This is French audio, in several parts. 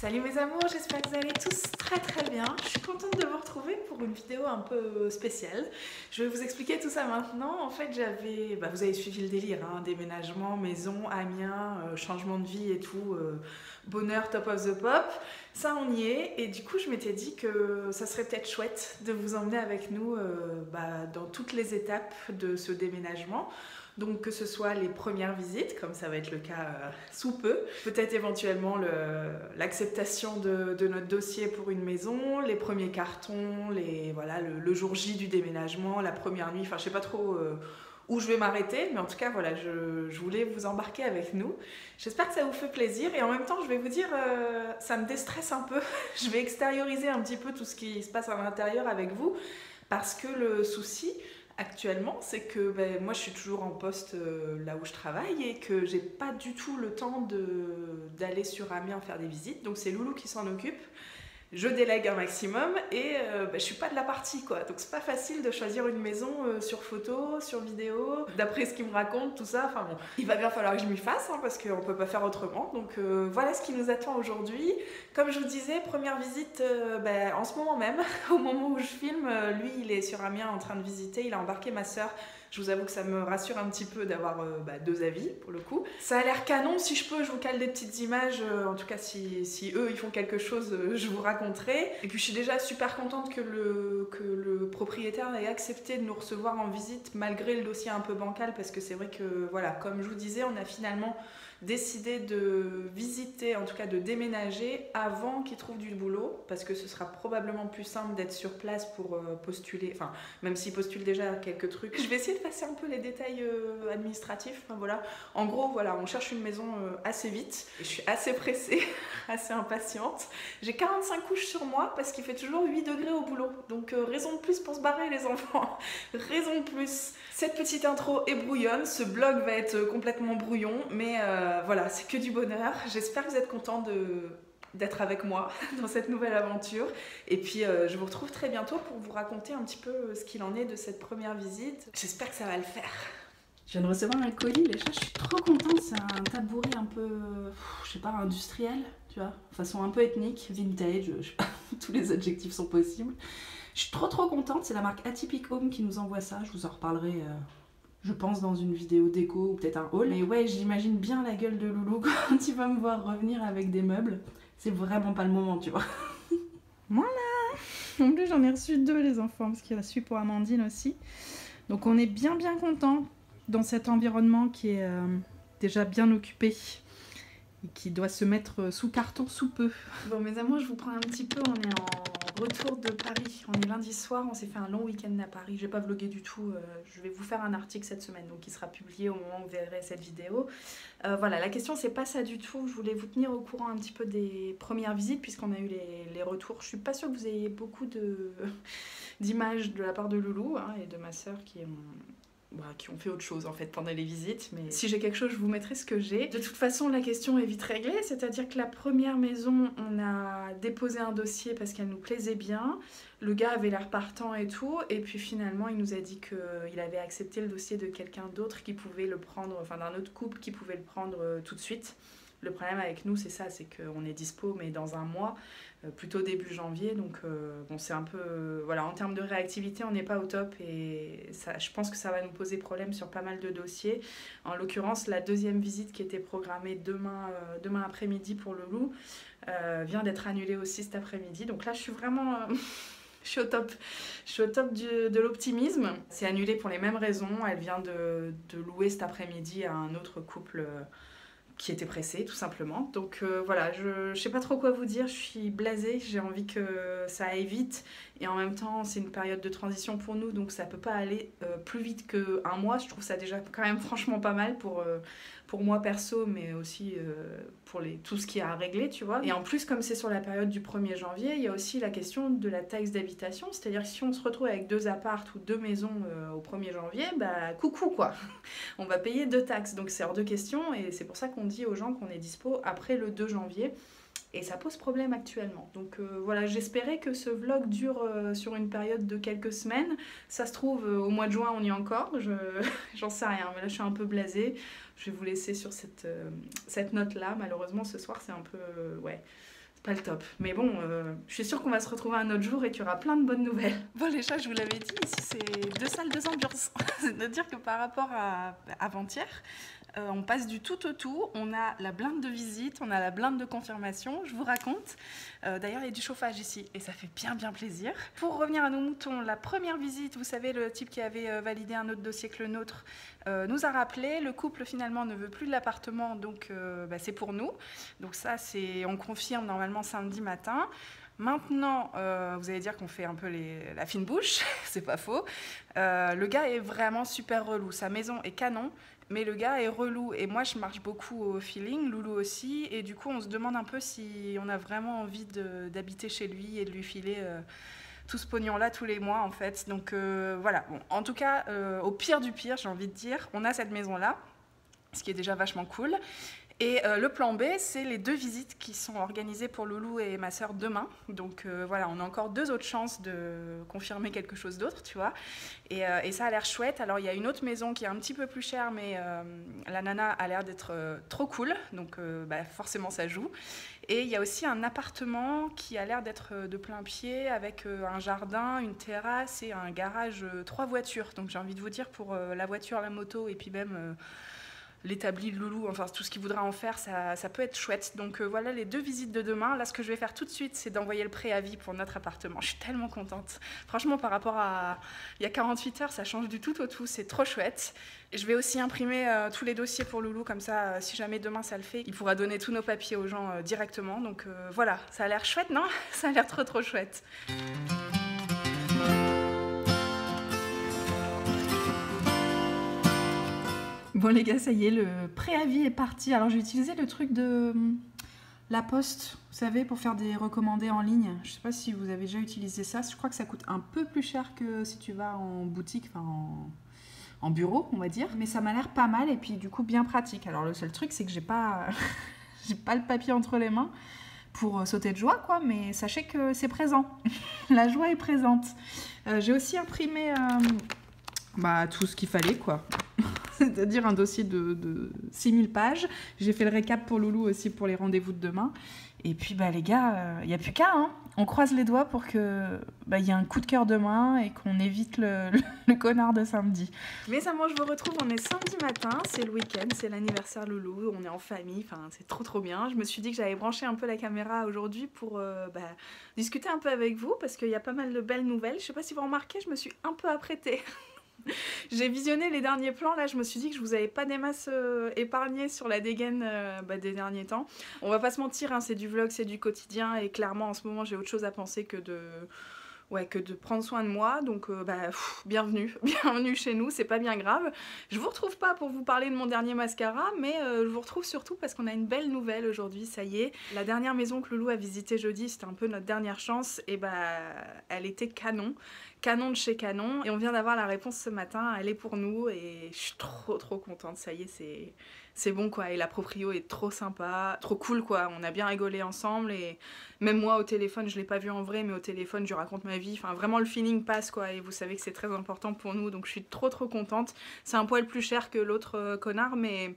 Salut mes amours, j'espère que vous allez tous très bien. Je suis contente de vous retrouver pour une vidéo un peu spéciale. Je vais vous expliquer tout ça maintenant. En fait, vous avez suivi le délire, hein, déménagement, maison, Amiens, changement de vie et tout, bonheur top of the pop. Ça, on y est. Et du coup, je m'étais dit que ça serait peut-être chouette de vous emmener avec nous dans toutes les étapes de ce déménagement. Donc que ce soit les premières visites, comme ça va être le cas sous peu, peut-être éventuellement l'acceptation de notre dossier pour une maison, les premiers cartons, le jour J du déménagement, la première nuit, enfin je sais pas trop où je vais m'arrêter, mais en tout cas voilà, je voulais vous embarquer avec nous. J'espère que ça vous fait plaisir et en même temps je vais vous dire, ça me déstresse un peu, je vais extérioriser un petit peu tout ce qui se passe à l'intérieur avec vous, parce que le souci, actuellement, c'est que moi je suis toujours en poste là où je travaille et que j'ai pas du tout le temps d'aller sur Amiens faire des visites, donc c'est Loulou qui s'en occupe. Je délègue un maximum et je suis pas de la partie quoi, donc c'est pas facile de choisir une maison sur photo, sur vidéo, d'après ce qu'il me raconte, tout ça, enfin bon, il va bien falloir que je m'y fasse hein, parce qu'on peut pas faire autrement, donc voilà ce qui nous attend aujourd'hui. Comme je vous disais, première visite en ce moment même, au moment où je filme, lui il est sur Amiens en train de visiter, il a embarqué ma soeur. Je vous avoue que ça me rassure un petit peu d'avoir deux avis pour le coup. Ça a l'air canon, si je peux je vous cale des petites images, en tout cas si eux ils font quelque chose je vous raconterai. Et puis je suis déjà super contente que le propriétaire ait accepté de nous recevoir en visite malgré le dossier un peu bancal, parce que c'est vrai que voilà, comme je vous disais, on a finalement décidé de visiter, en tout cas de déménager avant qu'il trouve du boulot, parce que ce sera probablement plus simple d'être sur place pour postuler, enfin même s'il postule déjà quelques trucs. Je vais essayer de passer un peu les détails administratifs, enfin, voilà. En gros voilà, on cherche une maison assez vite, et je suis assez pressée, assez impatiente. J'ai 45 couches sur moi parce qu'il fait toujours 8 degrés au boulot, donc raison de plus pour se barrer les enfants, raison de plus. Cette petite intro est brouillonne, ce blog va être complètement brouillon, mais voilà, c'est que du bonheur. J'espère que vous êtes contents d'être avec moi dans cette nouvelle aventure. Et puis je vous retrouve très bientôt pour vous raconter un petit peu ce qu'il en est de cette première visite. J'espère que ça va le faire. Je viens de recevoir un colis, déjà je suis trop contente, c'est un tabouret un peu, je sais pas, industriel, tu vois, façon un peu ethnique, vintage, je sais pas, tous les adjectifs sont possibles. Je suis trop contente, c'est la marque Atypic Home qui nous envoie ça, je vous en reparlerai je pense dans une vidéo déco ou peut-être un haul. Mais ouais, j'imagine bien la gueule de Loulou quand il va me voir revenir avec des meubles. C'est vraiment pas le moment, tu vois. Voilà. En plus, j'en ai reçu 2 les enfants, parce qu'il y en a celui pour Amandine aussi. Donc on est bien contents dans cet environnement qui est déjà bien occupé et qui doit se mettre sous carton sous peu. Bon mes amours, je vous prends un petit peu, on est en retour de Paris. On est lundi soir, on s'est fait un long week-end à Paris. Je vais pas vlogger du tout, je vais vous faire un article cette semaine, donc il sera publié au moment où vous verrez cette vidéo. Voilà, la question c'est pas ça du tout, je voulais vous tenir au courant un petit peu des premières visites puisqu'on a eu les retours. Je suis pas sûre que vous ayez beaucoup d'images de la part de Loulou hein, et de ma soeur qui ont fait autre chose en fait pendant les visites, mais si j'ai quelque chose je vous mettrai ce que j'ai. De toute façon la question est vite réglée, c'est-à-dire que la première maison on a déposé un dossier parce qu'elle nous plaisait bien, le gars avait l'air partant et tout, et puis finalement il nous a dit qu'il avait accepté le dossier de quelqu'un d'autre qui pouvait le prendre, enfin d'un autre couple qui pouvait le prendre tout de suite. Le problème avec nous c'est ça, c'est qu'on est dispo mais dans un mois, plutôt début janvier, donc bon c'est un peu, voilà, en termes de réactivité on n'est pas au top et ça, je pense que ça va nous poser problème sur pas mal de dossiers. En l'occurrence la deuxième visite qui était programmée demain après-midi pour le loup vient d'être annulée aussi cet après-midi, donc là je suis vraiment... Je suis au top de l'optimisme. C'est annulé pour les mêmes raisons, elle vient de louer cet après-midi à un autre couple qui était pressé tout simplement. Donc voilà, je sais pas trop quoi vous dire, je suis blasée, j'ai envie que ça aille vite et en même temps c'est une période de transition pour nous, donc ça peut pas aller plus vite qu'un mois. Je trouve ça déjà quand même franchement pas mal pour moi perso, mais aussi pour tout ce qu'il y a à régler, tu vois. Et en plus, comme c'est sur la période du 1er janvier, il y a aussi la question de la taxe d'habitation, c'est-à-dire que si on se retrouve avec 2 apparts ou 2 maisons au 1er janvier, bah coucou quoi, on va payer 2 taxes, donc c'est hors de question, et c'est pour ça qu'on dit aux gens qu'on est dispo après le 2 janvier. Et ça pose problème actuellement. Donc voilà, j'espérais que ce vlog dure sur une période de quelques semaines. Ça se trouve, au mois de juin, on y est encore. J'en sais rien, mais là, je suis un peu blasée. Je vais vous laisser sur cette note-là. Malheureusement, ce soir, c'est un peu... ouais, pas le top. Mais bon, je suis sûre qu'on va se retrouver un autre jour et qu'il y aura plein de bonnes nouvelles. Bon les chats, je vous l'avais dit, ici c'est 2 salles, 2 ambiances. C'est-à-dire que par rapport à avant-hier, on passe du tout au tout. On a la blinde de visite, on a la blinde de confirmation, je vous raconte. D'ailleurs, il y a du chauffage ici et ça fait bien plaisir. Pour revenir à nos moutons, la première visite, vous savez, le type qui avait validé un autre dossier que le nôtre, nous a rappelé. Le couple finalement ne veut plus de l'appartement, donc c'est pour nous. Donc ça, on confirme normalement samedi matin. Maintenant, vous allez dire qu'on fait un peu la fine bouche, c'est pas faux. Le gars est vraiment super relou, sa maison est canon, mais le gars est relou. Et moi, je marche beaucoup au feeling, Loulou aussi, et du coup, on se demande un peu si on a vraiment envie d'habiter chez lui et de lui filer tout ce pognon-là tous les mois, en fait. Donc voilà, bon, en tout cas, au pire du pire, j'ai envie de dire, on a cette maison-là, ce qui est déjà vachement cool. Et le plan B, c'est les 2 visites qui sont organisées pour Loulou et ma sœur demain. Donc voilà, on a encore 2 autres chances de confirmer quelque chose d'autre, tu vois. Et ça a l'air chouette. Alors il y a une autre maison qui est un petit peu plus chère, mais la nana a l'air d'être trop cool. Donc forcément ça joue. Et il y a aussi un appartement qui a l'air d'être de plein pied avec un jardin, une terrasse et un garage 3 voitures. Donc j'ai envie de vous dire, pour la voiture, la moto et puis même... l'établi de Loulou, enfin tout ce qu'il voudra en faire, ça peut être chouette. Donc voilà les 2 visites de demain. Là, ce que je vais faire tout de suite, c'est d'envoyer le préavis pour notre appartement. Je suis tellement contente. Franchement, par rapport à il y a 48 heures, ça change du tout au tout. C'est trop chouette. Et je vais aussi imprimer tous les dossiers pour Loulou. Comme ça, si jamais demain ça le fait, il pourra donner tous nos papiers aux gens directement. Donc voilà, ça a l'air chouette, non? Ça a l'air trop chouette. Bon les gars, ça y est, le préavis est parti. Alors j'ai utilisé le truc de la Poste, vous savez, pour faire des recommandés en ligne. Je sais pas si vous avez déjà utilisé ça. Je crois que ça coûte un peu plus cher que si tu vas en boutique, enfin en bureau, on va dire. Mais ça m'a l'air pas mal et puis du coup bien pratique. Alors le seul truc, c'est que j'ai pas le papier entre les mains pour sauter de joie, quoi. Mais sachez que c'est présent. La joie est présente. J'ai aussi imprimé tout ce qu'il fallait, quoi. C'est-à-dire un dossier de 6000 pages. J'ai fait le récap pour Loulou aussi pour les rendez-vous de demain. Et puis les gars, il n'y a plus qu'à. Hein. On croise les doigts pour qu'il y ait un coup de cœur demain et qu'on évite le connard de samedi. Mes amants, je vous retrouve, on est samedi matin, c'est le week-end, c'est l'anniversaire Loulou, on est en famille, enfin c'est trop bien. Je me suis dit que j'allais brancher un peu la caméra aujourd'hui pour discuter un peu avec vous parce qu'il y a pas mal de belles nouvelles. Je sais pas si vous remarquez, je me suis un peu apprêtée. J'ai visionné les derniers plans, là je me suis dit que je vous avais pas des masses épargnées sur la dégaine des derniers temps. On va pas se mentir, hein, c'est du vlog, c'est du quotidien et clairement en ce moment j'ai autre chose à penser que de prendre soin de moi, donc bienvenue chez nous, c'est pas bien grave. Je vous retrouve pas pour vous parler de mon dernier mascara, mais je vous retrouve surtout parce qu'on a une belle nouvelle aujourd'hui, ça y est. La dernière maison que Loulou a visitée jeudi, c'était un peu notre dernière chance, et elle était canon de chez canon, et on vient d'avoir la réponse ce matin, elle est pour nous, et je suis trop contente, ça y est, c'est bon quoi, et la proprio est trop sympa, trop cool quoi, on a bien rigolé ensemble, et même moi au téléphone, je l'ai pas vu en vrai, mais au téléphone je raconte ma vie, enfin vraiment le feeling passe quoi, et vous savez que c'est très important pour nous, donc je suis trop contente. C'est un poil plus cher que l'autre connard, mais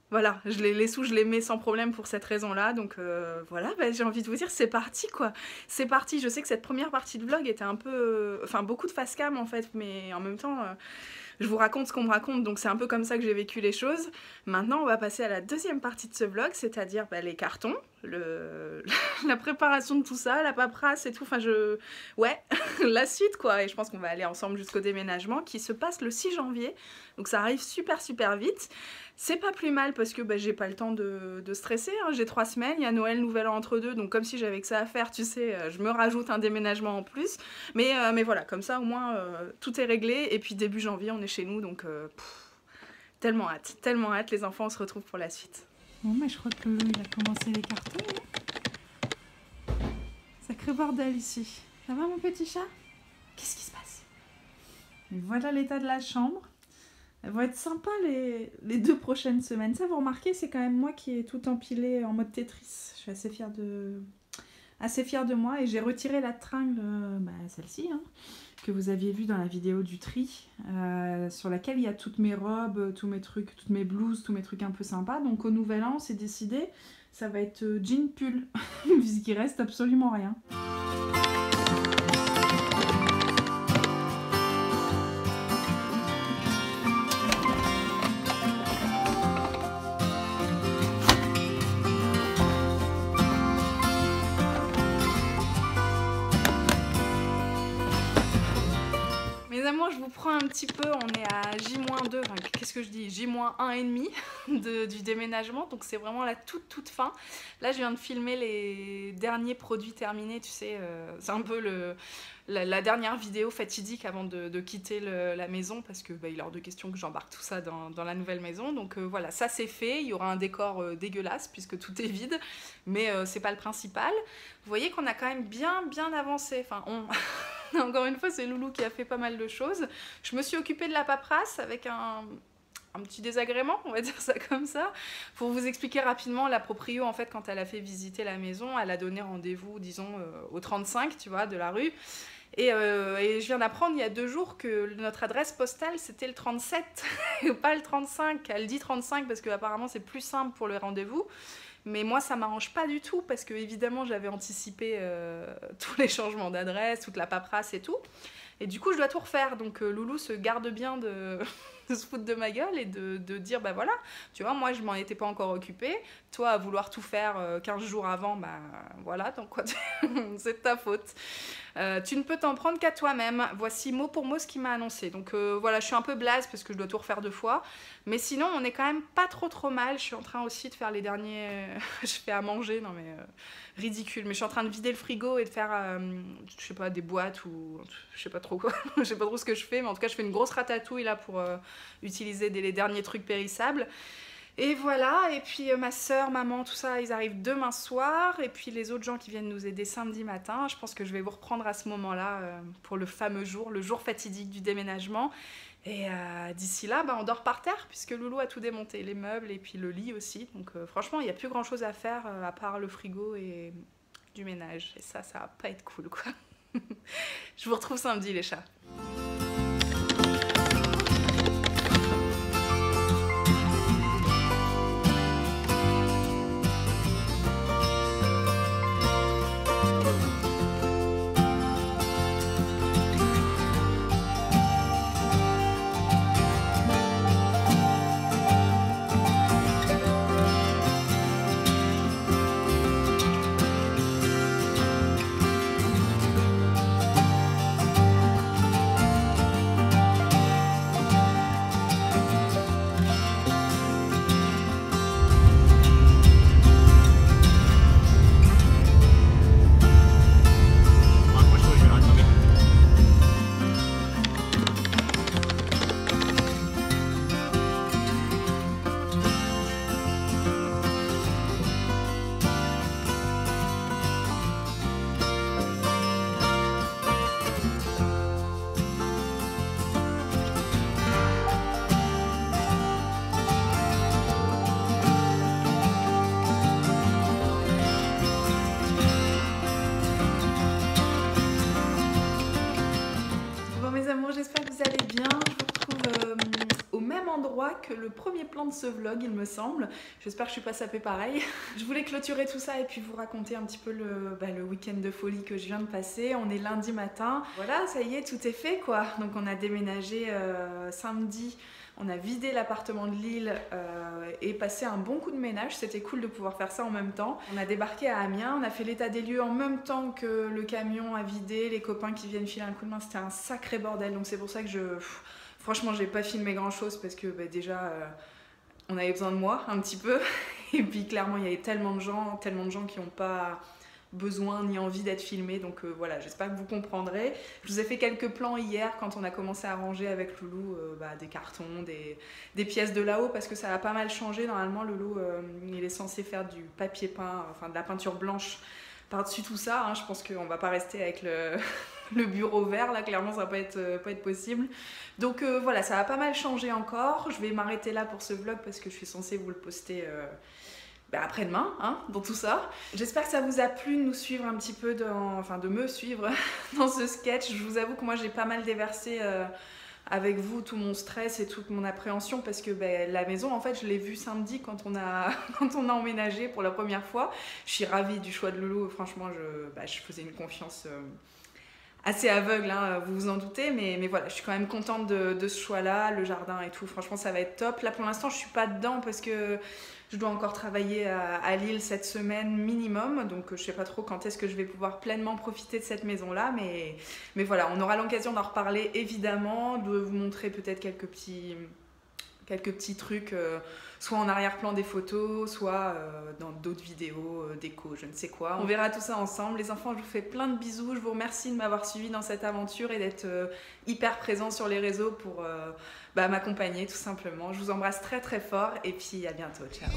voilà, les sous je les mets sans problème pour cette raison là, donc voilà, j'ai envie de vous dire c'est parti quoi, c'est parti. Je sais que cette première partie de vlog était un peu, beaucoup de face cam en fait, mais en même temps je vous raconte ce qu'on me raconte, donc c'est un peu comme ça que j'ai vécu les choses. Maintenant on va passer à la deuxième partie de ce vlog, c'est-à-dire les cartons, la préparation de tout ça, la paperasse et tout, ouais, la suite quoi, et je pense qu'on va aller ensemble jusqu'au déménagement qui se passe le 6 janvier, donc ça arrive super vite. C'est pas plus mal parce que j'ai pas le temps de stresser, hein. J'ai 3 semaines, il y a Noël, Nouvel An entre deux, donc comme si j'avais que ça à faire, tu sais, je me rajoute un déménagement en plus. Mais voilà, comme ça au moins tout est réglé, et puis début janvier on est chez nous, donc tellement hâte, les enfants on se retrouve pour la suite. Bon je crois que il a commencé les cartons. Sacré bordel ici. Ça va mon petit chat? Qu'est-ce qui se passe? Et voilà l'état de la chambre. Elles vont être sympas les 2 prochaines semaines. Ça, vous remarquez, c'est quand même moi qui ai tout empilé en mode Tetris. Je suis assez fière de assez fière de moi et j'ai retiré la tringle, celle-ci, hein, que vous aviez vue dans la vidéo du tri, sur laquelle il y a toutes mes robes, tous mes trucs, toutes mes blouses, tous mes trucs un peu sympas. Donc au nouvel an, on s'est décidé, ça va être jean pull, puisqu'il reste absolument rien. Mes amours, je vous prends un petit peu, on est à J-2, enfin qu'est-ce que je dis, J-1,5 du déménagement, donc c'est vraiment la toute fin. Là je viens de filmer les derniers produits terminés, tu sais, c'est un peu la dernière vidéo fatidique avant de quitter la maison, parce que il est hors de question que j'embarque tout ça dans la nouvelle maison. Donc voilà, ça c'est fait, il y aura un décor dégueulasse puisque tout est vide, mais c'est pas le principal. Vous voyez qu'on a quand même bien avancé, enfin encore une fois, c'est Loulou qui a fait pas mal de choses. Je me suis occupée de la paperasse avec un petit désagrément, on va dire ça comme ça. Pour vous expliquer rapidement, la proprio, en fait, quand elle a fait visiter la maison, elle a donné rendez-vous, disons, au 35, tu vois, de la rue. Et je viens d'apprendre il y a 2 jours que notre adresse postale, c'était le 37, et pas le 35. Elle dit 35 parce qu'apparemment, c'est plus simple pour le rendez-vous. Mais moi, ça m'arrange pas du tout parce que, évidemment, j'avais anticipé tous les changements d'adresse, toute la paperasse et tout. Et du coup, je dois tout refaire. Donc, Loulou se garde bien de se foutre de ma gueule et de dire, bah voilà, tu vois, moi, je m'en étais pas encore occupée. Toi, à vouloir tout faire 15 jours avant, bah voilà, donc quoi, c'est de ta faute. Tu ne peux t'en prendre qu'à toi-même. Voici mot pour mot ce qu'il m'a annoncé. Donc voilà, je suis un peu blase parce que je dois tout refaire 2 fois. Mais sinon, on est quand même pas trop mal. Je suis en train aussi de faire les derniers... je fais à manger, non mais... ridicule. Mais je suis en train de vider le frigo et de faire, je sais pas, des boîtes ou... je sais pas trop quoi. Je sais pas trop ce que je fais. Mais en tout cas, je fais une grosse ratatouille là pour utiliser les derniers trucs périssables. Et voilà, et puis ma soeur, maman, tout ça, ils arrivent demain soir, et puis les autres gens qui viennent nous aider samedi matin, je pense que je vais vous reprendre à ce moment-là pour le fameux jour, le jour fatidique du déménagement. Et d'ici là, on dort par terre, puisque Loulou a tout démonté, les meubles et puis le lit aussi. Donc franchement, il n'y a plus grand-chose à faire à part le frigo et du ménage. Et ça va pas être cool, quoi. Je vous retrouve samedi, les chats. J'espère que vous allez bien. Je vous retrouve au même endroit que le premier plan de ce vlog, il me semble. J'espère que je suis pas sapée pareil. Je voulais clôturer tout ça et puis vous raconter un petit peu le week-end de folie que je viens de passer. On est lundi matin. Voilà, ça y est, tout est fait quoi. Donc on a déménagé samedi. On a vidé l'appartement de Lille et passé un bon coup de ménage. C'était cool de pouvoir faire ça en même temps. On a débarqué à Amiens, on a fait l'état des lieux en même temps que le camion a vidé, les copains qui viennent filer un coup de main. C'était un sacré bordel. Donc c'est pour ça que franchement, j'ai pas filmé grand chose parce que déjà, on avait besoin de moi un petit peu. Et puis clairement, il y avait tellement de gens qui n'ont pas besoin ni envie d'être filmé, donc voilà, j'espère que vous comprendrez. Je vous ai fait quelques plans hier quand on a commencé à ranger avec Loulou des cartons, des pièces de là-haut, parce que ça a pas mal changé. Normalement Loulou il est censé faire du papier peint, enfin de la peinture blanche par-dessus tout ça, hein. Je pense qu'on va pas rester avec le bureau vert là, clairement ça va pas être possible. Donc voilà, ça a pas mal changé encore. Je vais m'arrêter là pour ce vlog parce que je suis censée vous le poster après-demain, hein, dans tout ça. J'espère que ça vous a plu de nous suivre un petit peu, de me suivre dans ce sketch. Je vous avoue que moi j'ai pas mal déversé avec vous tout mon stress et toute mon appréhension parce que la maison, en fait, je l'ai vue samedi quand on a emménagé pour la première fois. Je suis ravie du choix de Loulou. Franchement, je faisais une confiance assez aveugle, hein, vous vous en doutez, mais voilà, je suis quand même contente de ce choix-là, le jardin et tout. Franchement, ça va être top. Là, pour l'instant, je suis pas dedans parce que je dois encore travailler à Lille cette semaine minimum, donc je sais pas trop quand est-ce que je vais pouvoir pleinement profiter de cette maison-là, mais voilà, on aura l'occasion d'en reparler évidemment, de vous montrer peut-être quelques petits trucs, soit en arrière-plan des photos, soit dans d'autres vidéos, déco, je ne sais quoi. On verra tout ça ensemble. Les enfants, je vous fais plein de bisous. Je vous remercie de m'avoir suivi dans cette aventure et d'être hyper présents sur les réseaux pour m'accompagner tout simplement. Je vous embrasse très très fort et puis à bientôt. Ciao.